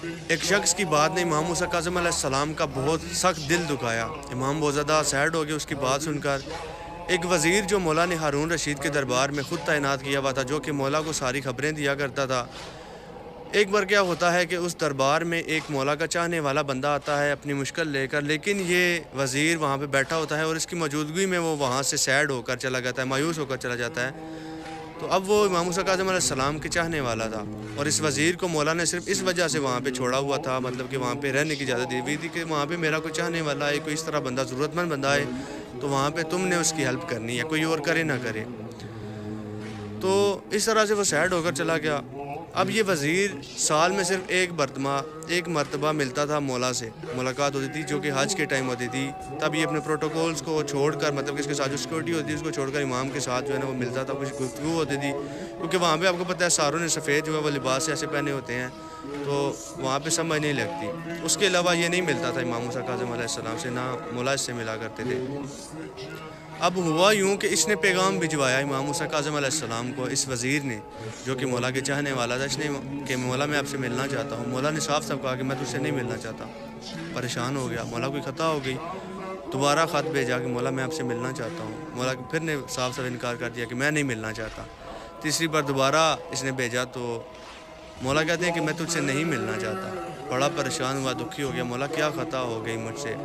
ایک شخص کی بات نے امام موسیٰ کاظم علیہ السلام کا بہت سخت دل دکھایا۔ امام بہت زیادہ سیڈ ہو گئے اس کی بات سن کر۔ ایک وزیر جو مولا نے ہارون رشید کے دربار میں خود تعینات کیا ہوا تھا، جو کہ مولا کو ساری خبریں دیا کرتا تھا، ایک بار کیا ہوتا ہے کہ اس دربار میں ایک مولا کا چاہنے والا بندہ آتا ہے اپنی مشکل لے کر، لیکن یہ وزیر وہاں پہ بیٹھا ہوتا ہے اور اس کی موجودگی میں وہ وہاں سے سیڈ ہو کر چلا جاتا ہے، مایوس ہو کر چلا جاتا ہے۔ تو اب وہ امام موسیٰ کاظم علیہ السلام کے چاہنے والا تھا، اور اس وزیر کو مولا نے صرف اس وجہ سے وہاں پہ چھوڑا ہوا تھا، مطلب کہ وہاں پہ رہنے کی اجازت دی ہوئی تھی کہ وہاں پہ میرا کوئی چاہنے والا ہے، کوئی اس طرح بندہ ضرورت مند بندہ ہے تو وہاں پہ تم نے اس کی ہیلپ کرنی ہے، کوئی اور کرے نہ کرے۔ تو اس طرح سے وہ سیڈ ہو کر چلا گیا۔ اب یہ وزیر سال میں صرف ایک مرتبہ ملتا تھا مولا سے، ملاقات ہوتی تھی جو کہ حج کے ٹائم ہوتی تھی۔ تب یہ اپنے پروٹوکولز کو چھوڑ کر، مطلب کہ اس کے ساتھ جو سیکورٹی ہوتی ہے اس کو چھوڑ کر امام کے ساتھ جو ہے نا وہ ملتا تھا، کچھ گفتگو ہوتی تھی، کیونکہ وہاں پہ آپ کو پتہ ہے ساروں نے سفید جو ہے وہ لباس ایسے پہنے ہوتے ہیں تو وہاں پہ سمجھ نہیں لگتی۔ اس کے علاوہ یہ نہیں ملتا تھا امام موسیٰ کاظم علیہ السلام سے، نہ مولا اس سے ملا کرتے تھے۔ اب ہوا یوں کہ اس نے پیغام بھجوایا امام موسیٰ کاظم علیہ السلام کو، اس وزیر نے جو کہ مولا کے چاہنے والا تھا، اس نے کہ مولا میں آپ سے ملنا چاہتا ہوں۔ مولا نے صاف کہا کہ میں تجھ سے نہیں ملنا چاہتا۔ پریشان ہو گیا، مولا کوئی خطا ہو گئی، دوبارہ خط بھیجا کہ مولا میں آپ سے ملنا چاہتا ہوں۔ مولا پھر نے صاف انکار کر دیا کہ میں نہیں ملنا چاہتا۔ تیسری بار دوبارہ اس نے بھیجا تو مولا کہتے ہیں کہ میں تجھ سے نہیں ملنا چاہتا۔ بڑا پریشان ہوا، دکھی ہو گیا، مولا کیا خطا ہو گئی مجھ سے؟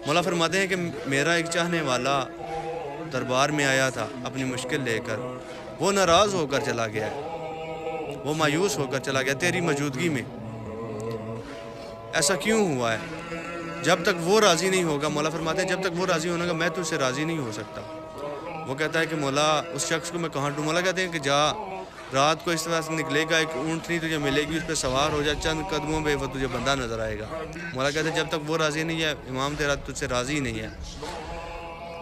مولا فرماتے ہیں کہ میرا ایک چاہنے والا دربار میں آیا تھا اپنی مشکل لے کر، وہ ناراض ہو کر چلا گیا ہے، وہ مایوس ہو کر چلا گیا تیری موجودگی میں۔ ایسا کیوں ہوا ہے؟ جب تک وہ راضی نہیں ہوگا، مولا فرماتے ہیں جب تک وہ راضی ہونے گا میں تجھ سے راضی نہیں ہو سکتا۔ وہ کہتا ہے کہ مولا اس شخص کو میں کہاں ڈھونڈوں؟ مولا کہتے ہیں کہ جا، رات کو اس طرح سے نکلے گا، ایک اونٹنی تجھے ملے گی، اس پہ سوار ہو جا، چند قدموں پہ وہ تجھے بندہ نظر آئے گا۔ مولا کہتے ہیں جب تک وہ راضی نہیں ہے امام تیرا تجھ سے راضی نہیں ہے۔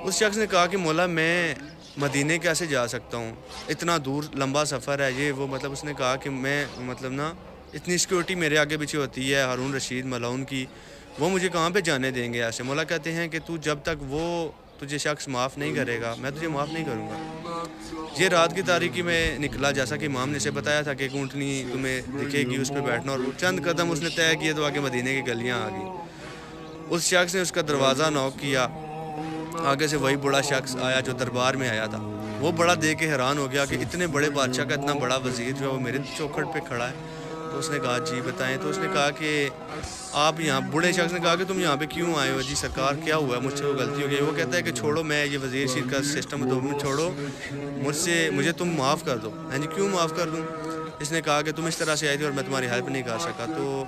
اس شخص نے کہا کہ مولا میں مدینے کیسے جا سکتا ہوں، اتنا دور لمبا سفر ہے یہ وہ، مطلب اس نے کہا کہ میں مطلب نا اتنی سیکورٹی میرے آگے پیچھے ہوتی ہے ہارون رشید ملعون کی، وہ مجھے کہاں پہ جانے دیں گے ایسے؟ مولا کہتے ہیں کہ تو جب تک وہ تجھے شخص معاف نہیں کرے گا میں تجھے معاف نہیں کروں گا۔ یہ رات کی تاریکی میں نکلا، جیسا کہ امام نے اسے بتایا تھا کہ ایک اونٹنی تمہیں دکھے گی، اس پہ بیٹھنا، اور چند قدم اس نے طے کیے تو آگے مدینے کی گلیاں آ گئی۔ اس شخص نے اس کا دروازہ نوک کیا، آگے سے وہی بڑا شخص آیا جو دربار میں آیا تھا۔ وہ بڑا دیکھ کے حیران ہو گیا کہ اتنے بڑے بادشاہ کا اتنا بڑا وزیر جو ہے وہ میرے چوکھٹ پہ کھڑا ہے۔ تو اس نے کہا جی بتائیں۔ تو اس نے کہا کہ آپ یہاں، بڑے شخص نے کہا کہ تم یہاں پہ کیوں آئے ہو؟ جی سرکار کیا ہوا ہے، مجھ سے وہ غلطی ہو گئی۔ وہ کہتا ہے کہ چھوڑو، میں یہ وزیر شیر کا سسٹم تم چھوڑو، مجھے تم معاف کر دو۔ ہاں جی کیوں معاف کر دوں؟ اس نے کہا کہ تم اس طرح سے آئی تھی اور میں تمہاری ہیلپ نہیں کر سکا، تو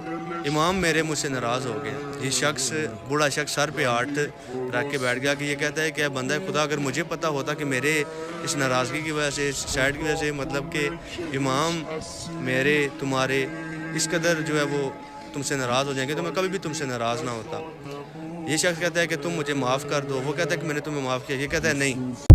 امام میرے مجھ سے ناراض ہو گئے۔ یہ شخص، بوڑھا شخص سر پہ ہاتھ رکھ کے بیٹھ گیا کہ یہ کہتا ہے کہ بندہ خدا، اگر مجھے پتہ ہوتا کہ میرے اس ناراضگی کی وجہ سے، اس سائڈ کی وجہ سے، مطلب کہ امام میرے تمہارے اس قدر جو ہے وہ تم سے ناراض ہو جائیں گے تو میں کبھی بھی تم سے ناراض نہ ہوتا۔ یہ شخص کہتا ہے کہ تم مجھے معاف کر دو۔ وہ کہتا ہے کہ میں نے تمہیں معاف کیا۔ یہ کہتا ہے نہیں۔